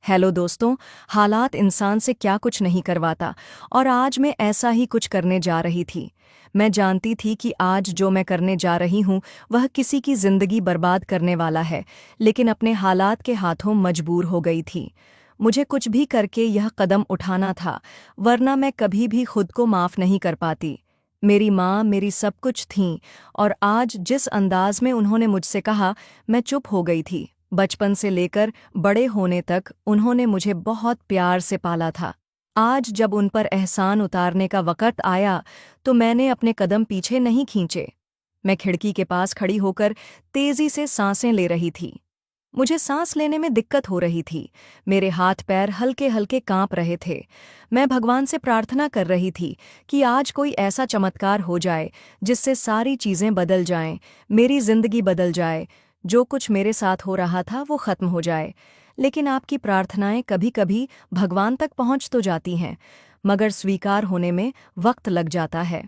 Hello दोस्तों। हालात इंसान से क्या कुछ नहीं करवाता, और आज मैं ऐसा ही कुछ करने जा रही थी। मैं जानती थी कि आज जो मैं करने जा रही हूँ वह किसी की जिंदगी बर्बाद करने वाला है, लेकिन अपने हालात के हाथों मजबूर हो गई थी। मुझे कुछ भी करके यह कदम उठाना था, वरना मैं कभी भी खुद को माफ़ नहीं कर पाती। मेरी माँ मेरी सब कुछ थीं, और आज जिस अंदाज में उन्होंने मुझसे कहा, मैं चुप हो गई थी। बचपन से लेकर बड़े होने तक उन्होंने मुझे बहुत प्यार से पाला था। आज जब उन पर एहसान उतारने का वक़्त आया, तो मैंने अपने कदम पीछे नहीं खींचे। मैं खिड़की के पास खड़ी होकर तेज़ी से सांसें ले रही थी। मुझे सांस लेने में दिक्कत हो रही थी। मेरे हाथ पैर हल्के हल्के कांप रहे थे। मैं भगवान से प्रार्थना कर रही थी कि आज कोई ऐसा चमत्कार हो जाए जिससे सारी चीज़ें बदल जाएं, मेरी जिंदगी बदल जाए, जो कुछ मेरे साथ हो रहा था वो खत्म हो जाए। लेकिन आपकी प्रार्थनाएं कभी कभी भगवान तक पहुंच तो जाती हैं, मगर स्वीकार होने में वक्त लग जाता है।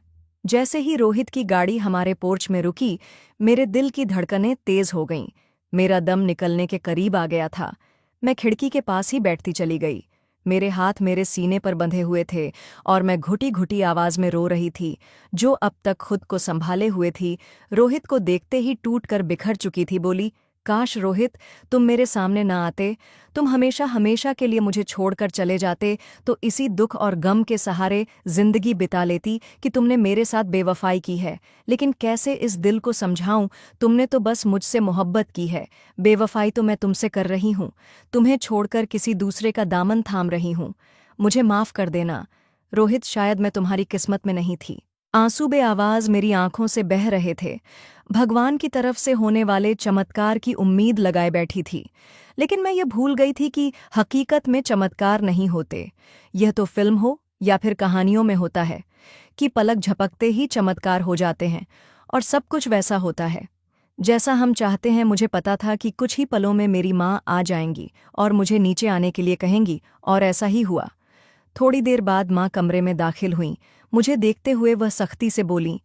जैसे ही रोहित की गाड़ी हमारे पोर्च में रुकी, मेरे दिल की धड़कनें तेज हो गईं। मेरा दम निकलने के करीब आ गया था। मैं खिड़की के पास ही बैठती चली गई। मेरे हाथ मेरे सीने पर बंधे हुए थे, और मैं घुटी घुटी आवाज में रो रही थी, जो अब तक खुद को संभाले हुए थी। रोहित को देखते ही टूट कर बिखर चुकी थी। बोली, काश रोहित, तुम मेरे सामने ना आते। तुम हमेशा हमेशा के लिए मुझे छोड़कर चले जाते, तो इसी दुख और गम के सहारे जिंदगी बिता लेती कि तुमने मेरे साथ बेवफाई की है। लेकिन कैसे इस दिल को समझाऊं, तुमने तो बस मुझसे मोहब्बत की है। बेवफाई तो मैं तुमसे कर रही हूँ। तुम्हें छोड़कर किसी दूसरे का दामन थाम रही हूँ। मुझे माफ कर देना रोहित, शायद मैं तुम्हारी किस्मत में नहीं थी। आंसू बे आवाज मेरी आंखों से बह रहे थे। भगवान की तरफ से होने वाले चमत्कार की उम्मीद लगाए बैठी थी, लेकिन मैं ये भूल गई थी कि हकीकत में चमत्कार नहीं होते। यह तो फिल्म हो या फिर कहानियों में होता है कि पलक झपकते ही चमत्कार हो जाते हैं, और सब कुछ वैसा होता है जैसा हम चाहते हैं। मुझे पता था कि कुछ ही पलों में मेरी माँ आ जाएंगी और मुझे नीचे आने के लिए कहेंगी, और ऐसा ही हुआ। थोड़ी देर बाद माँ कमरे में दाखिल हुईं। मुझे देखते हुए वह सख्ती से बोलीं,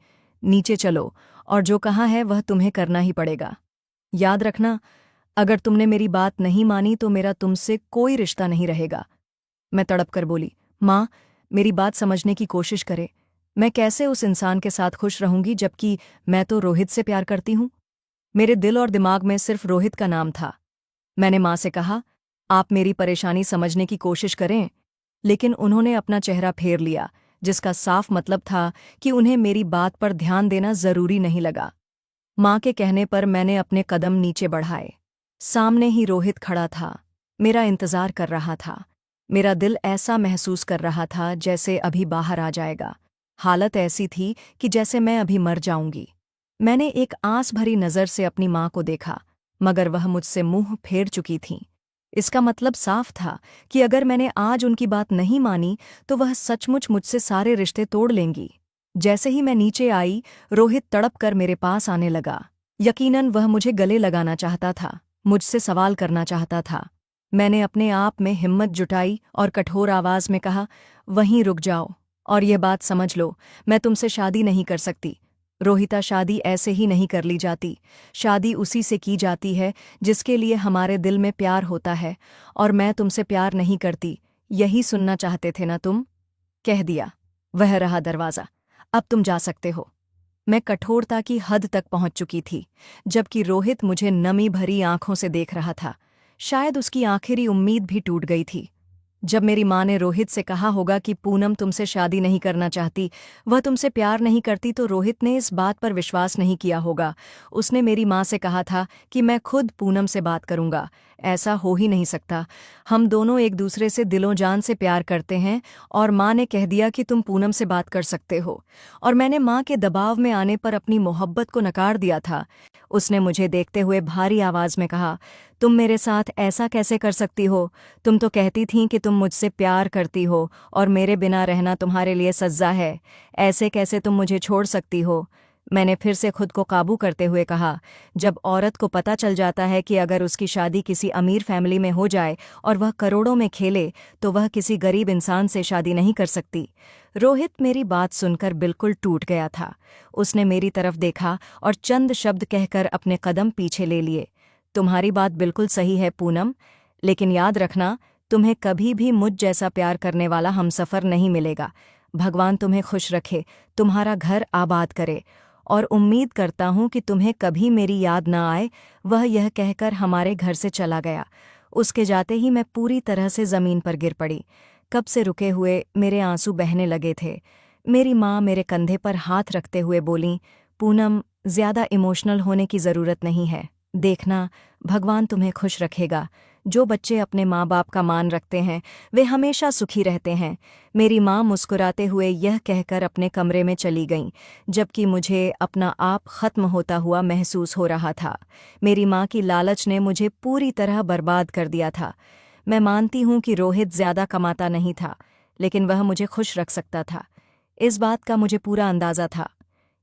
नीचे चलो, और जो कहा है वह तुम्हें करना ही पड़ेगा। याद रखना, अगर तुमने मेरी बात नहीं मानी तो मेरा तुमसे कोई रिश्ता नहीं रहेगा। मैं तड़प कर बोली, माँ, मेरी बात समझने की कोशिश करे। मैं कैसे उस इंसान के साथ खुश रहूंगी जबकि मैं तो रोहित से प्यार करती हूँ। मेरे दिल और दिमाग में सिर्फ रोहित का नाम था। मैंने माँ से कहा, आप मेरी परेशानी समझने की कोशिश करें। लेकिन उन्होंने अपना चेहरा फेर लिया, जिसका साफ मतलब था कि उन्हें मेरी बात पर ध्यान देना जरूरी नहीं लगा। माँ के कहने पर मैंने अपने कदम नीचे बढ़ाए। सामने ही रोहित खड़ा था, मेरा इंतजार कर रहा था। मेरा दिल ऐसा महसूस कर रहा था जैसे अभी बाहर आ जाएगा। हालत ऐसी थी कि जैसे मैं अभी मर जाऊंगी। मैंने एक आंस भरी नज़र से अपनी माँ को देखा, मगर वह मुझसे मुंह फेर चुकी थीं। इसका मतलब साफ था कि अगर मैंने आज उनकी बात नहीं मानी तो वह सचमुच मुझसे सारे रिश्ते तोड़ लेंगी। जैसे ही मैं नीचे आई, रोहित तड़प कर मेरे पास आने लगा। यकीनन वह मुझे गले लगाना चाहता था, मुझसे सवाल करना चाहता था। मैंने अपने आप में हिम्मत जुटाई और कठोर आवाज में कहा, वहीं रुक जाओ और यह बात समझ लो, मैं तुमसे शादी नहीं कर सकती। रोहिता, शादी ऐसे ही नहीं कर ली जाती। शादी उसी से की जाती है जिसके लिए हमारे दिल में प्यार होता है, और मैं तुमसे प्यार नहीं करती। यही सुनना चाहते थे ना तुम? कह दिया। वह रहा दरवाज़ा, अब तुम जा सकते हो। मैं कठोरता की हद तक पहुंच चुकी थी, जबकि रोहित मुझे नमी भरी आंखों से देख रहा था। शायद उसकी आखिरी उम्मीद भी टूट गई थी। जब मेरी माँ ने रोहित से कहा होगा कि पूनम तुमसे शादी नहीं करना चाहती, वह तुमसे प्यार नहीं करती, तो रोहित ने इस बात पर विश्वास नहीं किया होगा। उसने मेरी माँ से कहा था कि मैं खुद पूनम से बात करूंगा। ऐसा हो ही नहीं सकता। हम दोनों एक दूसरे से दिलों जान से प्यार करते हैं, और माँ ने कह दिया कि तुम पूनम से बात कर सकते हो। और मैंने माँ के दबाव में आने पर अपनी मोहब्बत को नकार दिया था। उसने मुझे देखते हुए भारी आवाज में कहा, तुम मेरे साथ ऐसा कैसे कर सकती हो? तुम तो कहती थीं कि तुम मुझसे प्यार करती हो और मेरे बिना रहना तुम्हारे लिए सज़ा है। ऐसे कैसे तुम मुझे छोड़ सकती हो? मैंने फिर से खुद को काबू करते हुए कहा, जब औरत को पता चल जाता है कि अगर उसकी शादी किसी अमीर फैमिली में हो जाए और वह करोड़ों में खेले, तो वह किसी गरीब इंसान से शादी नहीं कर सकती। रोहित मेरी बात सुनकर बिल्कुल टूट गया था। उसने मेरी तरफ देखा और चंद शब्द कहकर अपने कदम पीछे ले लिए। तुम्हारी बात बिल्कुल सही है पूनम, लेकिन याद रखना, तुम्हें कभी भी मुझ जैसा प्यार करने वाला हमसफ़र नहीं मिलेगा। भगवान तुम्हें खुश रखे, तुम्हारा घर आबाद करे, और उम्मीद करता हूँ कि तुम्हें कभी मेरी याद ना आए। वह यह कहकर हमारे घर से चला गया। उसके जाते ही मैं पूरी तरह से ज़मीन पर गिर पड़ी। कब से रुके हुए मेरे आंसू बहने लगे थे। मेरी माँ मेरे कंधे पर हाथ रखते हुए बोलीं, पूनम, ज़्यादा इमोशनल होने की ज़रूरत नहीं है। देखना, भगवान तुम्हें खुश रखेगा। जो बच्चे अपने माँ बाप का मान रखते हैं वे हमेशा सुखी रहते हैं। मेरी माँ मुस्कुराते हुए यह कहकर अपने कमरे में चली गईं, जबकि मुझे अपना आप ख़त्म होता हुआ महसूस हो रहा था। मेरी माँ की लालच ने मुझे पूरी तरह बर्बाद कर दिया था। मैं मानती हूँ कि रोहित ज़्यादा कमाता नहीं था, लेकिन वह मुझे खुश रख सकता था। इस बात का मुझे पूरा अंदाज़ा था,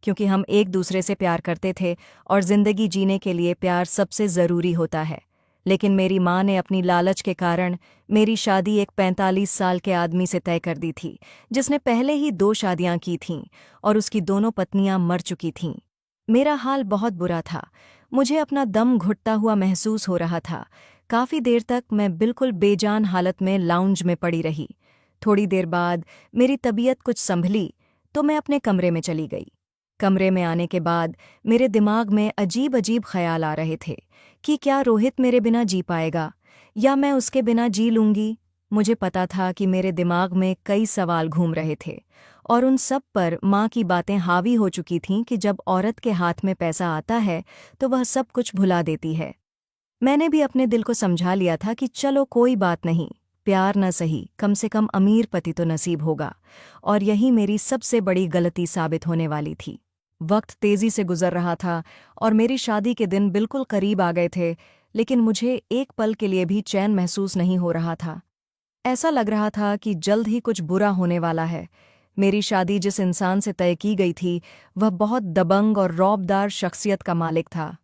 क्योंकि हम एक दूसरे से प्यार करते थे और ज़िंदगी जीने के लिए प्यार सबसे ज़रूरी होता है। लेकिन मेरी माँ ने अपनी लालच के कारण मेरी शादी एक 45 साल के आदमी से तय कर दी थी, जिसने पहले ही 2 शादियाँ की थीं और उसकी दोनों पत्नियाँ मर चुकी थीं। मेरा हाल बहुत बुरा था। मुझे अपना दम घुटता हुआ महसूस हो रहा था। काफ़ी देर तक मैं बिल्कुल बेजान हालत में लाउंज में पड़ी रही। थोड़ी देर बाद मेरी तबीयत कुछ संभली तो मैं अपने कमरे में चली गई। कमरे में आने के बाद मेरे दिमाग में अजीब अजीब ख्याल आ रहे थे कि क्या रोहित मेरे बिना जी पाएगा या मैं उसके बिना जी लूंगी। मुझे पता था कि मेरे दिमाग में कई सवाल घूम रहे थे और उन सब पर माँ की बातें हावी हो चुकी थीं कि जब औरत के हाथ में पैसा आता है तो वह सब कुछ भुला देती है। मैंने भी अपने दिल को समझा लिया था कि चलो कोई बात नहीं, प्यार न सही, कम से कम अमीर पति तो नसीब होगा। और यही मेरी सबसे बड़ी गलती साबित होने वाली थी। वक्त तेजी से गुजर रहा था और मेरी शादी के दिन बिल्कुल करीब आ गए थे, लेकिन मुझे एक पल के लिए भी चैन महसूस नहीं हो रहा था। ऐसा लग रहा था कि जल्द ही कुछ बुरा होने वाला है। मेरी शादी जिस इंसान से तय की गई थी वह बहुत दबंग और रौबदार शख्सियत का मालिक था।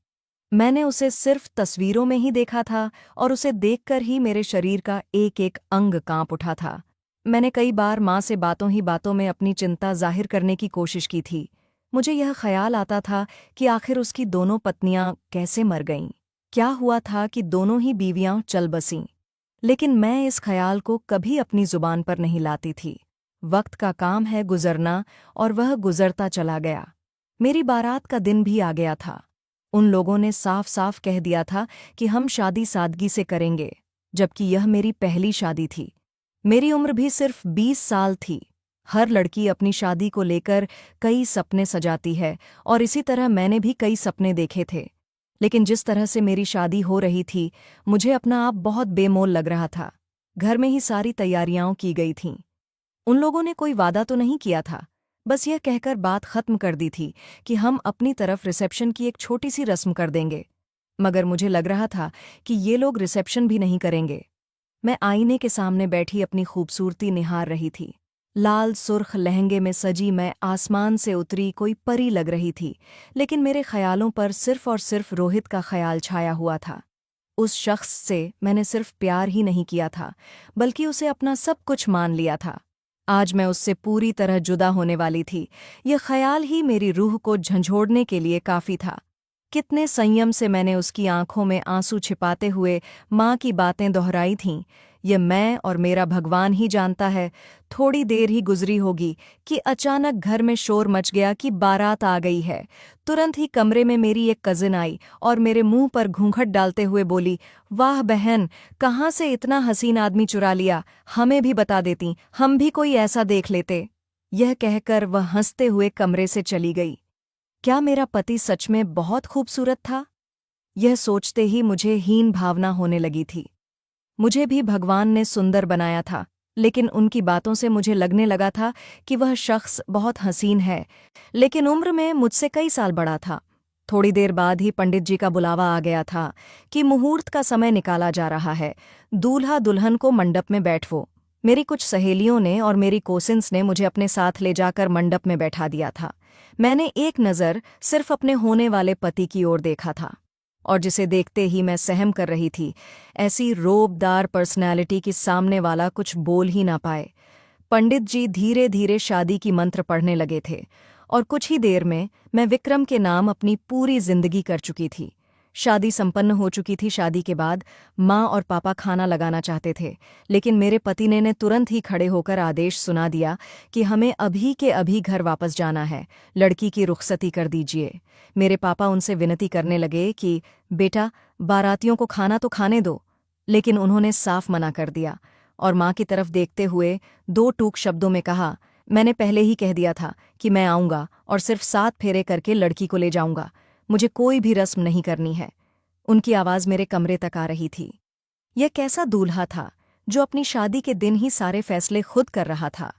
मैंने उसे सिर्फ तस्वीरों में ही देखा था और उसे देखकर ही मेरे शरीर का एक एक अंग कांप उठा था। मैंने कई बार माँ से बातों ही बातों में अपनी चिंता जाहिर करने की कोशिश की थी। मुझे यह ख्याल आता था कि आखिर उसकी दोनों पत्नियां कैसे मर गईं। क्या हुआ था कि दोनों ही बीवियां चल बसीं। लेकिन मैं इस ख्याल को कभी अपनी जुबान पर नहीं लाती थी। वक्त का काम है गुजरना, और वह गुजरता चला गया। मेरी बारात का दिन भी आ गया था। उन लोगों ने साफ साफ कह दिया था कि हम शादी सादगी से करेंगे, जबकि यह मेरी पहली शादी थी। मेरी उम्र भी सिर्फ 20 साल थी। हर लड़की अपनी शादी को लेकर कई सपने सजाती है और इसी तरह मैंने भी कई सपने देखे थे। लेकिन जिस तरह से मेरी शादी हो रही थी, मुझे अपना आप बहुत बेमोल लग रहा था। घर में ही सारी तैयारियां की गई थीं। उन लोगों ने कोई वादा तो नहीं किया था, बस यह कहकर बात खत्म कर दी थी कि हम अपनी तरफ रिसेप्शन की एक छोटी सी रस्म कर देंगे। मगर मुझे लग रहा था कि ये लोग रिसेप्शन भी नहीं करेंगे। मैं आईने के सामने बैठी अपनी खूबसूरती निहार रही थी। लाल सुर्ख लहंगे में सजी मैं आसमान से उतरी कोई परी लग रही थी, लेकिन मेरे ख्यालों पर सिर्फ और सिर्फ रोहित का ख्याल छाया हुआ था। उस शख्स से मैंने सिर्फ प्यार ही नहीं किया था, बल्कि उसे अपना सब कुछ मान लिया था। आज मैं उससे पूरी तरह जुदा होने वाली थी। यह ख्याल ही मेरी रूह को झंझोड़ने के लिए काफ़ी था। कितने संयम से मैंने उसकी आंखों में आंसू छिपाते हुए माँ की बातें दोहराई थीं। ये मैं और मेरा भगवान ही जानता है। थोड़ी देर ही गुजरी होगी कि अचानक घर में शोर मच गया कि बारात आ गई है। तुरंत ही कमरे में मेरी एक कजिन आई और मेरे मुंह पर घूंघट डालते हुए बोली, वाह बहन, कहाँ से इतना हसीन आदमी चुरा लिया, हमें भी बता देती, हम भी कोई ऐसा देख लेते। यह कहकर वह हंसते हुए कमरे से चली गई। क्या मेरा पति सच में बहुत खूबसूरत था? यह सोचते ही मुझे हीन भावना होने लगी थी। मुझे भी भगवान ने सुंदर बनाया था, लेकिन उनकी बातों से मुझे लगने लगा था कि वह शख्स बहुत हसीन है, लेकिन उम्र में मुझसे कई साल बड़ा था। थोड़ी देर बाद ही पंडित जी का बुलावा आ गया था कि मुहूर्त का समय निकाला जा रहा है, दूल्हा दुल्हन को मंडप में बैठवो। मेरी कुछ सहेलियों ने और मेरी कोसिन्स ने मुझे अपने साथ ले जाकर मंडप में बैठा दिया था। मैंने एक नज़र सिर्फ अपने होने वाले पति की ओर देखा था, और जिसे देखते ही मैं सहम कर रही थी। ऐसी रोबदार पर्सनैलिटी कि सामने वाला कुछ बोल ही ना पाए। पंडित जी धीरे धीरे शादी की मंत्र पढ़ने लगे थे और कुछ ही देर में मैं विक्रम के नाम अपनी पूरी जिंदगी कर चुकी थी। शादी संपन्न हो चुकी थी। शादी के बाद माँ और पापा खाना लगाना चाहते थे, लेकिन मेरे पति ने तुरंत ही खड़े होकर आदेश सुना दिया कि हमें अभी के अभी घर वापस जाना है, लड़की की रुखसती कर दीजिए। मेरे पापा उनसे विनती करने लगे कि बेटा, बारातियों को खाना तो खाने दो, लेकिन उन्होंने साफ मना कर दिया और माँ की तरफ देखते हुए दो टूक शब्दों में कहा, मैंने पहले ही कह दिया था कि मैं आऊँगा और सिर्फ 7 फेरे करके लड़की को ले जाऊँगा, मुझे कोई भी रस्म नहीं करनी है। उनकी आवाज़ मेरे कमरे तक आ रही थी। यह कैसा दूल्हा था जो अपनी शादी के दिन ही सारे फैसले खुद कर रहा था।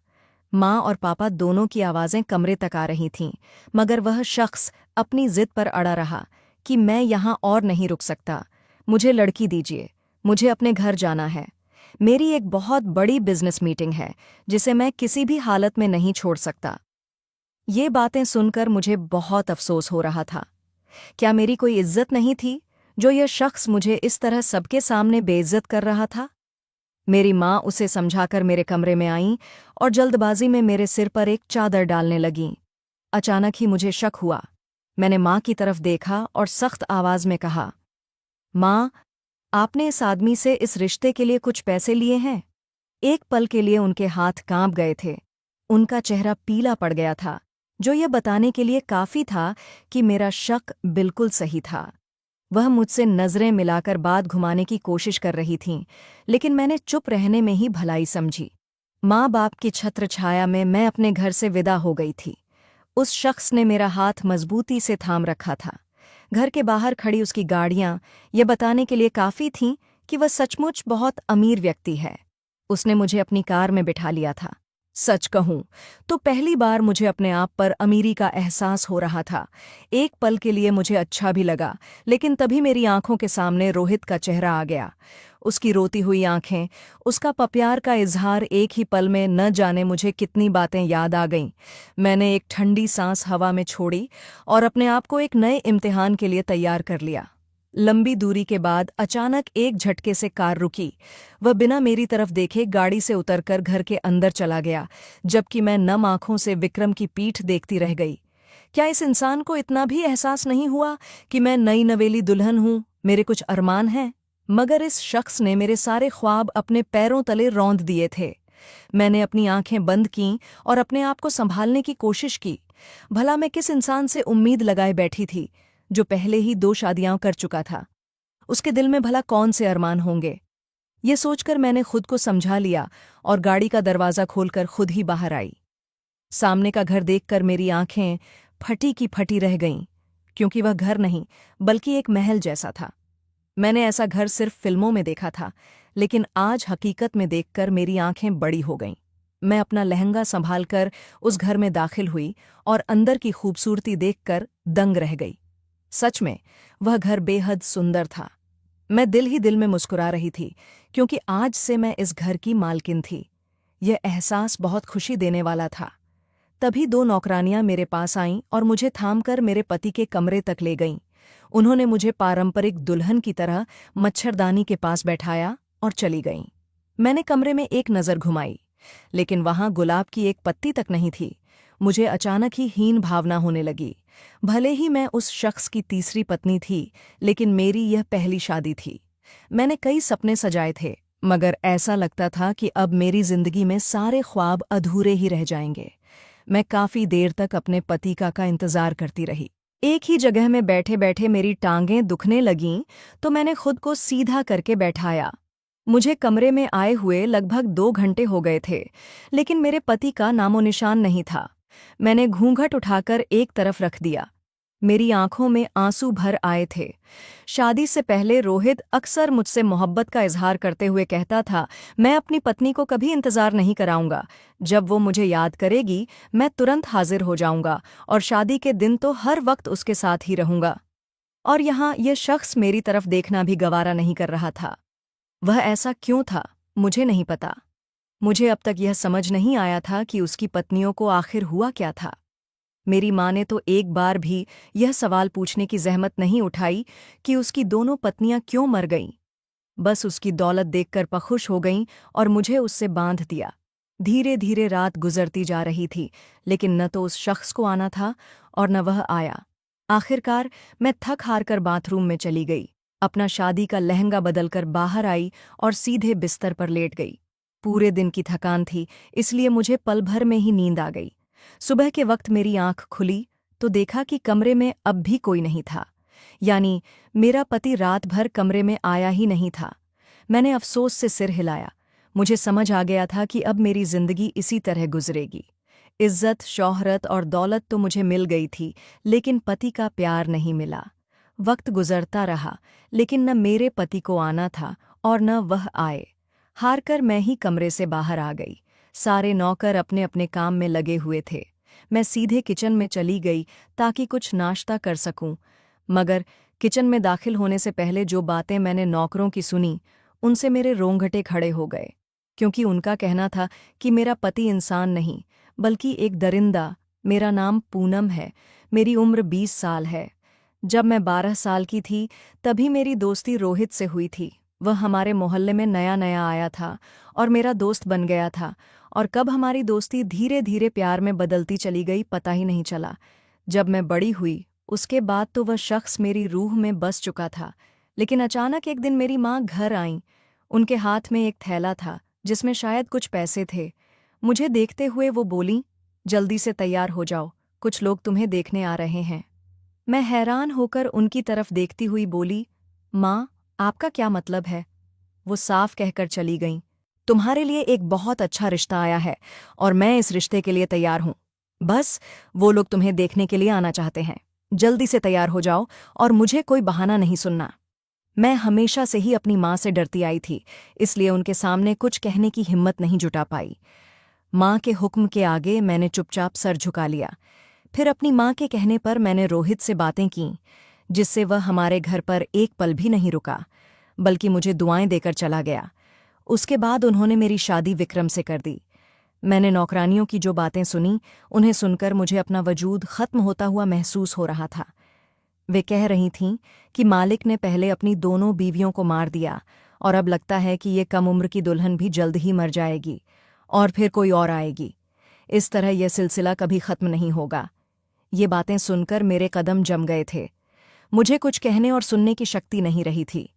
माँ और पापा दोनों की आवाज़ें कमरे तक आ रही थीं, मगर वह शख्स अपनी जिद पर अड़ा रहा कि मैं यहाँ और नहीं रुक सकता, मुझे लड़की दीजिए, मुझे अपने घर जाना है। मेरी एक बहुत बड़ी बिजनेस मीटिंग है जिसे मैं किसी भी हालत में नहीं छोड़ सकता। ये बातें सुनकर मुझे बहुत अफसोस हो रहा था। क्या मेरी कोई इज्जत नहीं थी जो यह शख्स मुझे इस तरह सबके सामने बेइज्जत कर रहा था? मेरी माँ उसे समझाकर मेरे कमरे में आईं और जल्दबाजी में मेरे सिर पर एक चादर डालने लगीं। अचानक ही मुझे शक हुआ। मैंने माँ की तरफ देखा और सख्त आवाज में कहा, माँ, आपने इस आदमी से इस रिश्ते के लिए कुछ पैसे लिए हैं? एक पल के लिए उनके हाथ कांप गए थे। उनका चेहरा पीला पड़ गया था, जो यह बताने के लिए काफी था कि मेरा शक बिल्कुल सही था। वह मुझसे नजरें मिलाकर बात घुमाने की कोशिश कर रही थीं, लेकिन मैंने चुप रहने में ही भलाई समझी। माँ बाप की छत्र छाया में मैं अपने घर से विदा हो गई थी। उस शख्स ने मेरा हाथ मजबूती से थाम रखा था। घर के बाहर खड़ी उसकी गाड़ियां ये बताने के लिए काफी थीं कि वह सचमुच बहुत अमीर व्यक्ति है। उसने मुझे अपनी कार में बिठा लिया था। सच कहूं तो पहली बार मुझे अपने आप पर अमीरी का एहसास हो रहा था। एक पल के लिए मुझे अच्छा भी लगा, लेकिन तभी मेरी आंखों के सामने रोहित का चेहरा आ गया। उसकी रोती हुई आंखें, उसका प्यार का इजहार, एक ही पल में न जाने मुझे कितनी बातें याद आ गईं। मैंने एक ठंडी सांस हवा में छोड़ी और अपने आप को एक नए इम्तिहान के लिए तैयार कर लिया। लंबी दूरी के बाद अचानक एक झटके से कार रुकी। वह बिना मेरी तरफ देखे गाड़ी से उतरकर घर के अंदर चला गया, जबकि मैं नम आंखों से विक्रम की पीठ देखती रह गई। क्या इस इंसान को इतना भी एहसास नहीं हुआ कि मैं नई नवेली दुल्हन हूं, मेरे कुछ अरमान हैं? मगर इस शख्स ने मेरे सारे ख्वाब अपने पैरों तले रौंद दिए थे। मैंने अपनी आंखें बंद कीं और अपने आप को संभालने की कोशिश की। भला मैं किस इंसान से उम्मीद लगाए बैठी थी, जो पहले ही 2 शादियां कर चुका था? उसके दिल में भला कौन से अरमान होंगे? ये सोचकर मैंने खुद को समझा लिया और गाड़ी का दरवाज़ा खोलकर खुद ही बाहर आई। सामने का घर देखकर मेरी आंखें फटी की फटी रह गईं, क्योंकि वह घर नहीं बल्कि एक महल जैसा था। मैंने ऐसा घर सिर्फ फिल्मों में देखा था, लेकिन आज हकीकत में देखकर मेरी आंखें बड़ी हो गईं। मैं अपना लहंगा संभालकर उस घर में दाखिल हुई और अंदर की खूबसूरती देखकर दंग रह गई। सच में वह घर बेहद सुंदर था। मैं दिल ही दिल में मुस्कुरा रही थी, क्योंकि आज से मैं इस घर की मालकिन थी। यह एहसास बहुत खुशी देने वाला था। तभी 2 नौकरानियां मेरे पास आईं और मुझे थामकर मेरे पति के कमरे तक ले गईं। उन्होंने मुझे पारंपरिक दुल्हन की तरह मच्छरदानी के पास बैठाया और चली गईं। मैंने कमरे में एक नज़र घुमाई, लेकिन वहां गुलाब की एक पत्ती तक नहीं थी। मुझे अचानक ही हीन भावना होने लगी। भले ही मैं उस शख्स की तीसरी पत्नी थी, लेकिन मेरी यह पहली शादी थी। मैंने कई सपने सजाए थे, मगर ऐसा लगता था कि अब मेरी जिंदगी में सारे ख्वाब अधूरे ही रह जाएंगे। मैं काफी देर तक अपने पति का इंतजार करती रही। एक ही जगह में बैठे बैठे मेरी टांगें दुखने लगीं, तो मैंने खुद को सीधा करके बैठाया। मुझे कमरे में आए हुए लगभग 2 घंटे हो गए थे, लेकिन मेरे पति का नामो निशान नहीं था। मैंने घूंघट उठाकर एक तरफ रख दिया। मेरी आंखों में आंसू भर आए थे। शादी से पहले रोहित अक्सर मुझसे मोहब्बत का इजहार करते हुए कहता था, मैं अपनी पत्नी को कभी इंतजार नहीं कराऊंगा। जब वो मुझे याद करेगी, मैं तुरंत हाजिर हो जाऊंगा और शादी के दिन तो हर वक्त उसके साथ ही रहूंगा। और यहाँ यह शख्स मेरी तरफ देखना भी गवारा नहीं कर रहा था। वह ऐसा क्यों था, मुझे नहीं पता। मुझे अब तक यह समझ नहीं आया था कि उसकी पत्नियों को आखिर हुआ क्या था। मेरी माँ ने तो एक बार भी यह सवाल पूछने की जहमत नहीं उठाई कि उसकी दोनों पत्नियां क्यों मर गईं। बस उसकी दौलत देखकर पखुश हो गईं और मुझे उससे बांध दिया। धीरे धीरे रात गुजरती जा रही थी, लेकिन न तो उस शख्स को आना था और न वह आया। आखिरकार मैं थक हार कर बाथरूम में चली गई, अपना शादी का लहंगा बदलकर बाहर आई और सीधे बिस्तर पर लेट गई। पूरे दिन की थकान थी, इसलिए मुझे पल भर में ही नींद आ गई। सुबह के वक्त मेरी आंख खुली तो देखा कि कमरे में अब भी कोई नहीं था, यानी मेरा पति रात भर कमरे में आया ही नहीं था। मैंने अफसोस से सिर हिलाया। मुझे समझ आ गया था कि अब मेरी जिंदगी इसी तरह गुजरेगी। इज्जत, शोहरत और दौलत तो मुझे मिल गई थी, लेकिन पति का प्यार नहीं मिला। वक्त गुजरता रहा, लेकिन न मेरे पति को आना था और न वह आए। हारकर मैं ही कमरे से बाहर आ गई। सारे नौकर अपने अपने काम में लगे हुए थे। मैं सीधे किचन में चली गई ताकि कुछ नाश्ता कर सकूं, मगर किचन में दाखिल होने से पहले जो बातें मैंने नौकरों की सुनी, उनसे मेरे रोंगटे खड़े हो गए। क्योंकि उनका कहना था कि मेरा पति इंसान नहीं, बल्कि एक दरिंदा। मेरा नाम पूनम है, मेरी उम्र 20 साल है। जब मैं 12 साल की थी तभी मेरी दोस्ती रोहित से हुई थी। वह हमारे मोहल्ले में नया नया आया था और मेरा दोस्त बन गया था, और कब हमारी दोस्ती धीरे धीरे प्यार में बदलती चली गई पता ही नहीं चला। जब मैं बड़ी हुई उसके बाद तो वह शख्स मेरी रूह में बस चुका था। लेकिन अचानक एक दिन मेरी माँ घर आईं। उनके हाथ में एक थैला था जिसमें शायद कुछ पैसे थे। मुझे देखते हुए वो बोलीं, जल्दी से तैयार हो जाओ, कुछ लोग तुम्हें देखने आ रहे हैं। मैं हैरान होकर उनकी तरफ देखती हुई बोली, माँ, आपका क्या मतलब है? वो साफ कहकर चली गईं, तुम्हारे लिए एक बहुत अच्छा रिश्ता आया है और मैं इस रिश्ते के लिए तैयार हूं। बस वो लोग तुम्हें देखने के लिए आना चाहते हैं। जल्दी से तैयार हो जाओ और मुझे कोई बहाना नहीं सुनना। मैं हमेशा से ही अपनी माँ से डरती आई थी, इसलिए उनके सामने कुछ कहने की हिम्मत नहीं जुटा पाई। माँ के हुक्म के आगे मैंने चुपचाप सर झुका लिया। फिर अपनी माँ के कहने पर मैंने रोहित से बातें कीं, जिससे वह हमारे घर पर एक पल भी नहीं रुका, बल्कि मुझे दुआएं देकर चला गया। उसके बाद उन्होंने मेरी शादी विक्रम से कर दी। मैंने नौकरानियों की जो बातें सुनी, उन्हें सुनकर मुझे अपना वजूद खत्म होता हुआ महसूस हो रहा था। वे कह रही थीं कि मालिक ने पहले अपनी दोनों बीवियों को मार दिया और अब लगता है कि ये कम उम्र की दुल्हन भी जल्द ही मर जाएगी और फिर कोई और आएगी। इस तरह यह सिलसिला कभी खत्म नहीं होगा। ये बातें सुनकर मेरे कदम जम गए थे। मुझे कुछ कहने और सुनने की शक्ति नहीं रही थी।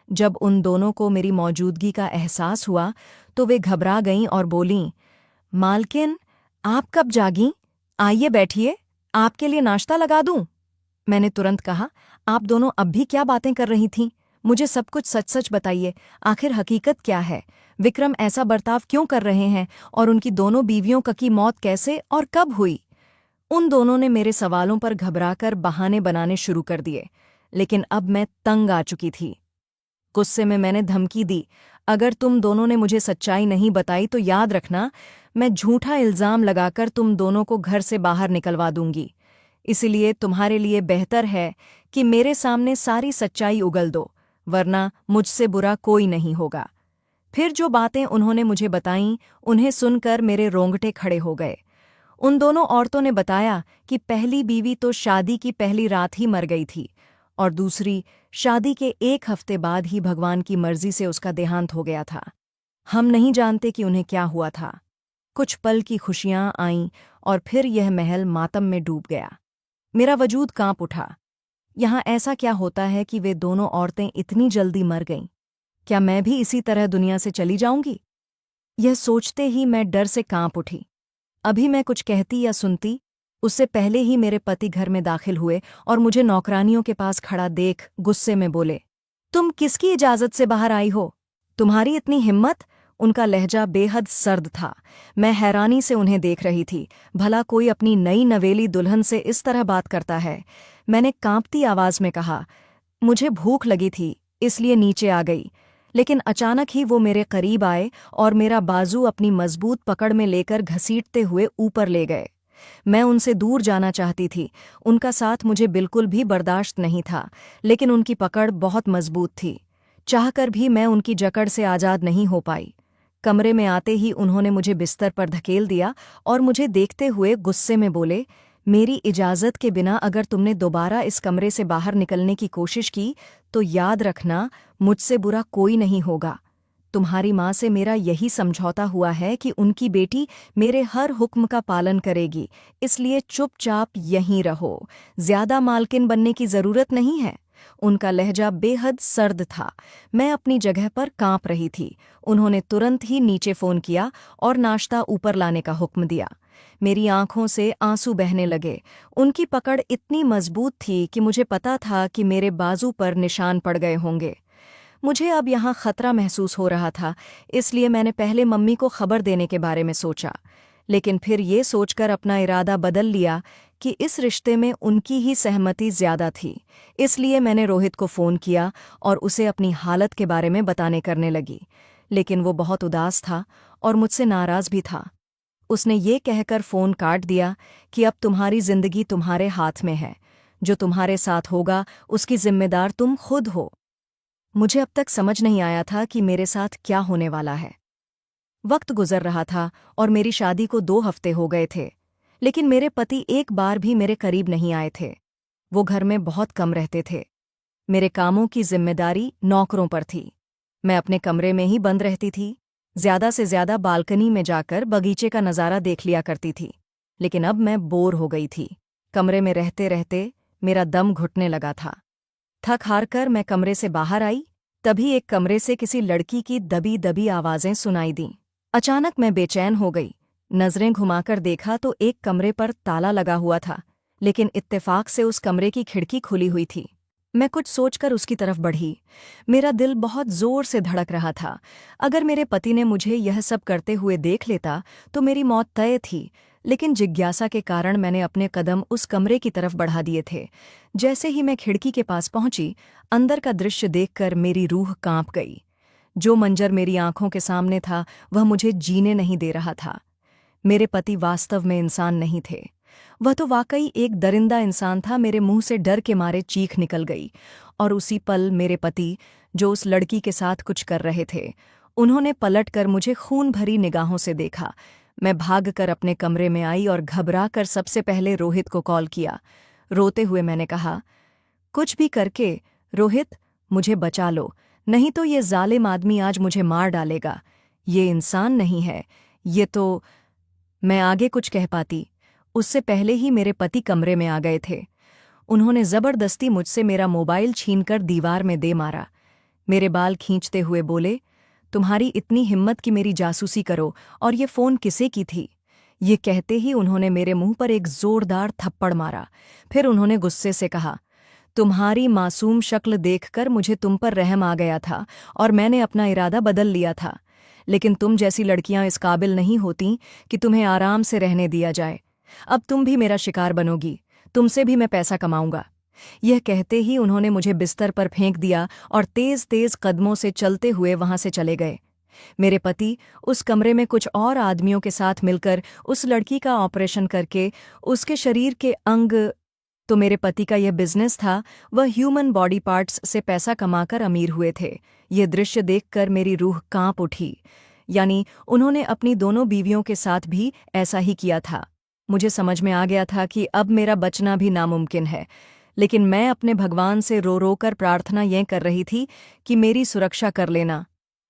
जब उन दोनों को मेरी मौजूदगी का एहसास हुआ तो वे घबरा गईं और बोलीं, मालकिन, आप कब जागीं? आइए बैठिए, आपके लिए नाश्ता लगा दूं? मैंने तुरंत कहा, आप दोनों अब भी क्या बातें कर रही थीं? मुझे सब कुछ सच सच बताइए, आखिर हकीकत क्या है? विक्रम ऐसा बर्ताव क्यों कर रहे हैं और उनकी दोनों बीवियों की मौत कैसे और कब हुई? उन दोनों ने मेरे सवालों पर घबराकर बहाने बनाने शुरू कर दिए, लेकिन अब मैं तंग आ चुकी थी। गुस्से में मैंने धमकी दी, अगर तुम दोनों ने मुझे सच्चाई नहीं बताई तो याद रखना, मैं झूठा इल्जाम लगाकर तुम दोनों को घर से बाहर निकलवा दूंगी। इसलिए तुम्हारे लिए बेहतर है कि मेरे सामने सारी सच्चाई उगल दो, वरना मुझसे बुरा कोई नहीं होगा। फिर जो बातें उन्होंने मुझे बताईं, उन्हें सुनकर मेरे रोंगटे खड़े हो गए। उन दोनों औरतों ने बताया कि पहली बीवी तो शादी की पहली रात ही मर गई थी और दूसरी शादी के एक हफ्ते बाद ही भगवान की मर्जी से उसका देहांत हो गया था। हम नहीं जानते कि उन्हें क्या हुआ था। कुछ पल की खुशियां आईं और फिर यह महल मातम में डूब गया। मेरा वजूद कांप उठा। यहाँ ऐसा क्या होता है कि वे दोनों औरतें इतनी जल्दी मर गईं? क्या मैं भी इसी तरह दुनिया से चली जाऊंगी? यह सोचते ही मैं डर से कांप उठी। अभी मैं कुछ कहती या सुनती, उससे पहले ही मेरे पति घर में दाखिल हुए और मुझे नौकरानियों के पास खड़ा देख गुस्से में बोले, तुम किसकी इजाजत से बाहर आई हो? तुम्हारी इतनी हिम्मत? उनका लहजा बेहद सर्द था। मैं हैरानी से उन्हें देख रही थी। भला कोई अपनी नई नवेली दुल्हन से इस तरह बात करता है? मैंने कांपती आवाज में कहा, मुझे भूख लगी थी, इसलिए नीचे आ गई। लेकिन अचानक ही वो मेरे करीब आए और मेरा बाजू अपनी मजबूत पकड़ में लेकर घसीटते हुए ऊपर ले गए। मैं उनसे दूर जाना चाहती थी, उनका साथ मुझे बिल्कुल भी बर्दाश्त नहीं था, लेकिन उनकी पकड़ बहुत मजबूत थी। चाहकर भी मैं उनकी जकड़ से आज़ाद नहीं हो पाई। कमरे में आते ही उन्होंने मुझे बिस्तर पर धकेल दिया और मुझे देखते हुए गुस्से में बोले, मेरी इजाज़त के बिना अगर तुमने दोबारा इस कमरे से बाहर निकलने की कोशिश की तो याद रखना, मुझसे बुरा कोई नहीं होगा। तुम्हारी माँ से मेरा यही समझौता हुआ है कि उनकी बेटी मेरे हर हुक्म का पालन करेगी, इसलिए चुपचाप यहीं रहो। ज्यादा मालकिन बनने की जरूरत नहीं है। उनका लहजा बेहद सर्द था। मैं अपनी जगह पर कांप रही थी। उन्होंने तुरंत ही नीचे फोन किया और नाश्ता ऊपर लाने का हुक्म दिया। मेरी आंखों से आंसू बहने लगे। उनकी पकड़ इतनी मजबूत थी कि मुझे पता था कि मेरे बाजू पर निशान पड़ गए होंगे। मुझे अब यहाँ खतरा महसूस हो रहा था, इसलिए मैंने पहले मम्मी को खबर देने के बारे में सोचा, लेकिन फिर ये सोचकर अपना इरादा बदल लिया कि इस रिश्ते में उनकी ही सहमति ज्यादा थी। इसलिए मैंने रोहित को फ़ोन किया और उसे अपनी हालत के बारे में बताने करने लगी। लेकिन वो बहुत उदास था और मुझसे नाराज़ भी था। उसने ये कहकर फ़ोन काट दिया कि अब तुम्हारी जिंदगी तुम्हारे हाथ में है। जो तुम्हारे साथ होगा उसकी जिम्मेदार तुम खुद हो। मुझे अब तक समझ नहीं आया था कि मेरे साथ क्या होने वाला है। वक्त गुजर रहा था और मेरी शादी को 2 हफ्ते हो गए थे, लेकिन मेरे पति एक बार भी मेरे करीब नहीं आए थे। वो घर में बहुत कम रहते थे। मेरे कामों की जिम्मेदारी नौकरों पर थी। मैं अपने कमरे में ही बंद रहती थी। ज्यादा से ज्यादा बालकनी में जाकर बगीचे का नज़ारा देख लिया करती थी। लेकिन अब मैं बोर हो गई थी। कमरे में रहते रहते मेरा दम घुटने लगा था। थक हार कर मैं कमरे से बाहर आई, तभी एक कमरे से किसी लड़की की दबी दबी आवाज़ें सुनाई दीं। अचानक मैं बेचैन हो गई। नजरें घुमाकर देखा तो एक कमरे पर ताला लगा हुआ था, लेकिन इत्तेफाक से उस कमरे की खिड़की खुली हुई थी। मैं कुछ सोचकर उसकी तरफ बढ़ी। मेरा दिल बहुत जोर से धड़क रहा था। अगर मेरे पति ने मुझे यह सब करते हुए देख लेता तो मेरी मौत तय थी, लेकिन जिज्ञासा के कारण मैंने अपने कदम उस कमरे की तरफ बढ़ा दिए थे। जैसे ही मैं खिड़की के पास पहुंची, अंदर का दृश्य देखकर मेरी रूह कांप गई। जो मंजर मेरी आंखों के सामने था वह मुझे जीने नहीं दे रहा था। मेरे पति वास्तव में इंसान नहीं थे। वह तो वाकई एक दरिंदा इंसान था। मेरे मुंह से डर के मारे चीख निकल गई, और उसी पल मेरे पति, जो उस लड़की के साथ कुछ कर रहे थे, उन्होंने पलटकर मुझे खून भरी निगाहों से देखा। मैं भागकर अपने कमरे में आई और घबराकर सबसे पहले रोहित को कॉल किया। रोते हुए मैंने कहा, कुछ भी करके रोहित, मुझे बचा लो, नहीं तो ये जालिम आदमी आज मुझे मार डालेगा। ये इंसान नहीं है, ये तो। मैं आगे कुछ कह पाती, उससे पहले ही मेरे पति कमरे में आ गए थे। उन्होंने जबरदस्ती मुझसे मेरा मोबाइल छीनकर दीवार में दे मारा। मेरे बाल खींचते हुए बोले, तुम्हारी इतनी हिम्मत कि मेरी जासूसी करो, और ये फ़ोन किसे की थी? ये कहते ही उन्होंने मेरे मुंह पर एक जोरदार थप्पड़ मारा। फिर उन्होंने गुस्से से कहा, तुम्हारी मासूम शक्ल देखकर मुझे तुम पर रहम आ गया था और मैंने अपना इरादा बदल लिया था। लेकिन तुम जैसी लड़कियां इस काबिल नहीं होतीं कि तुम्हें आराम से रहने दिया जाए। अब तुम भी मेरा शिकार बनोगी, तुमसे भी मैं पैसा कमाऊंगा। यह कहते ही उन्होंने मुझे बिस्तर पर फेंक दिया और तेज तेज कदमों से चलते हुए वहां से चले गए। मेरे पति उस कमरे में कुछ और आदमियों के साथ मिलकर उस लड़की का ऑपरेशन करके उसके शरीर के अंग, तो मेरे पति का यह बिजनेस था, वह ह्यूमन बॉडी पार्ट्स से पैसा कमाकर अमीर हुए थे। ये दृश्य देखकर मेरी रूह कांप उठी। यानी उन्होंने अपनी दोनों बीवियों के साथ भी ऐसा ही किया था। मुझे समझ में आ गया था कि अब मेरा बचना भी नामुमकिन है, लेकिन मैं अपने भगवान से रो रो कर प्रार्थना यह कर रही थी कि मेरी सुरक्षा कर लेना।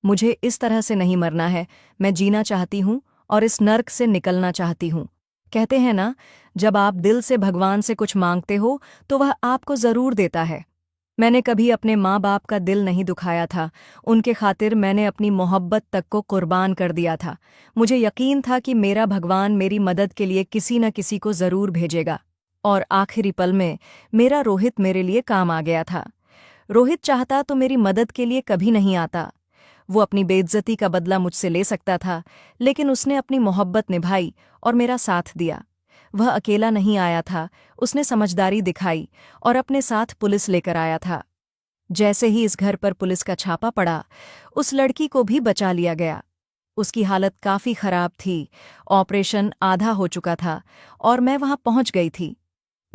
मुझे इस तरह से नहीं मरना है। मैं जीना चाहती हूँ और इस नर्क से निकलना चाहती हूँ। कहते हैं ना, जब आप दिल से भगवान से कुछ मांगते हो तो वह आपको ज़रूर देता है। मैंने कभी अपने माँ बाप का दिल नहीं दुखाया था। उनके खातिर मैंने अपनी मोहब्बत तक को कुर्बान कर दिया था। मुझे यकीन था कि मेरा भगवान मेरी मदद के लिए किसी न किसी को ज़रूर भेजेगा। और आखिरी पल में मेरा रोहित मेरे लिए काम आ गया था। रोहित चाहता तो मेरी मदद के लिए कभी नहीं आता। वो अपनी बेइज्जती का बदला मुझसे ले सकता था, लेकिन उसने अपनी मोहब्बत निभाई और मेरा साथ दिया। वह अकेला नहीं आया था, उसने समझदारी दिखाई और अपने साथ पुलिस लेकर आया था। जैसे ही इस घर पर पुलिस का छापा पड़ा, उस लड़की को भी बचा लिया गया। उसकी हालत काफ़ी खराब थी, ऑपरेशन आधा हो चुका था और मैं वहां पहुंच गई थी।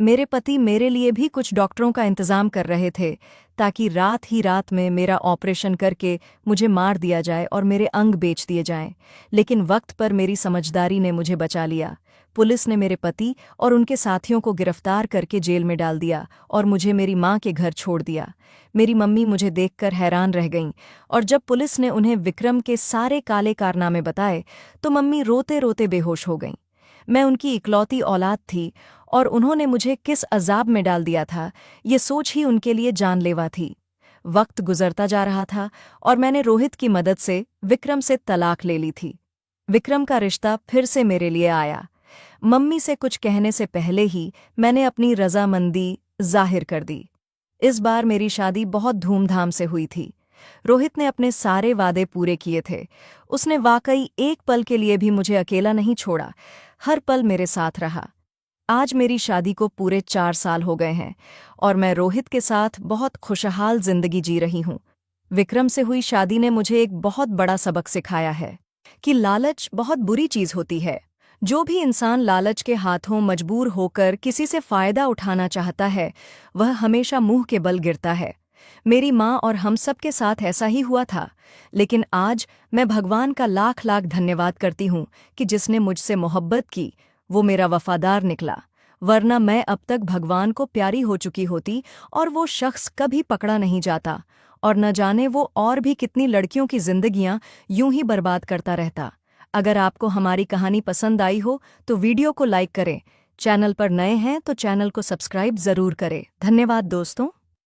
मेरे पति मेरे लिए भी कुछ डॉक्टरों का इंतजाम कर रहे थे ताकि रात ही रात में मेरा ऑपरेशन करके मुझे मार दिया जाए और मेरे अंग बेच दिए जाएं। लेकिन वक्त पर मेरी समझदारी ने मुझे बचा लिया। पुलिस ने मेरे पति और उनके साथियों को गिरफ्तार करके जेल में डाल दिया और मुझे मेरी माँ के घर छोड़ दिया। मेरी मम्मी मुझे देखकर हैरान रह गईं और जब पुलिस ने उन्हें विक्रम के सारे काले कारनामे बताए तो मम्मी रोते रोते बेहोश हो गईं। मैं उनकी इकलौती औलाद थी और उन्होंने मुझे किस अजाब में डाल दिया था, ये सोच ही उनके लिए जानलेवा थी। वक्त गुजरता जा रहा था और मैंने रोहित की मदद से विक्रम से तलाक ले ली थी। विक्रम का रिश्ता फिर से मेरे लिए आया। मम्मी से कुछ कहने से पहले ही मैंने अपनी रजामंदी जाहिर कर दी। इस बार मेरी शादी बहुत धूमधाम से हुई थी। रोहित ने अपने सारे वादे पूरे किए थे। उसने वाकई एक पल के लिए भी मुझे अकेला नहीं छोड़ा, हर पल मेरे साथ रहा। आज मेरी शादी को पूरे 4 साल हो गए हैं और मैं रोहित के साथ बहुत खुशहाल जिंदगी जी रही हूँ। विक्रम से हुई शादी ने मुझे एक बहुत बड़ा सबक सिखाया है कि लालच बहुत बुरी चीज होती है। जो भी इंसान लालच के हाथों मजबूर होकर किसी से फायदा उठाना चाहता है, वह हमेशा मुंह के बल गिरता है। मेरी माँ और हम सब के साथ ऐसा ही हुआ था, लेकिन आज मैं भगवान का लाख लाख धन्यवाद करती हूँ कि जिसने मुझसे मोहब्बत की वो मेरा वफादार निकला, वरना मैं अब तक भगवान को प्यारी हो चुकी होती और वो शख्स कभी पकड़ा नहीं जाता और न जाने वो और भी कितनी लड़कियों की जिंदगियां यूं ही बर्बाद करता रहता। अगर आपको हमारी कहानी पसंद आई हो तो वीडियो को लाइक करें, चैनल पर नए हैं तो चैनल को सब्सक्राइब जरूर करें। धन्यवाद दोस्तों।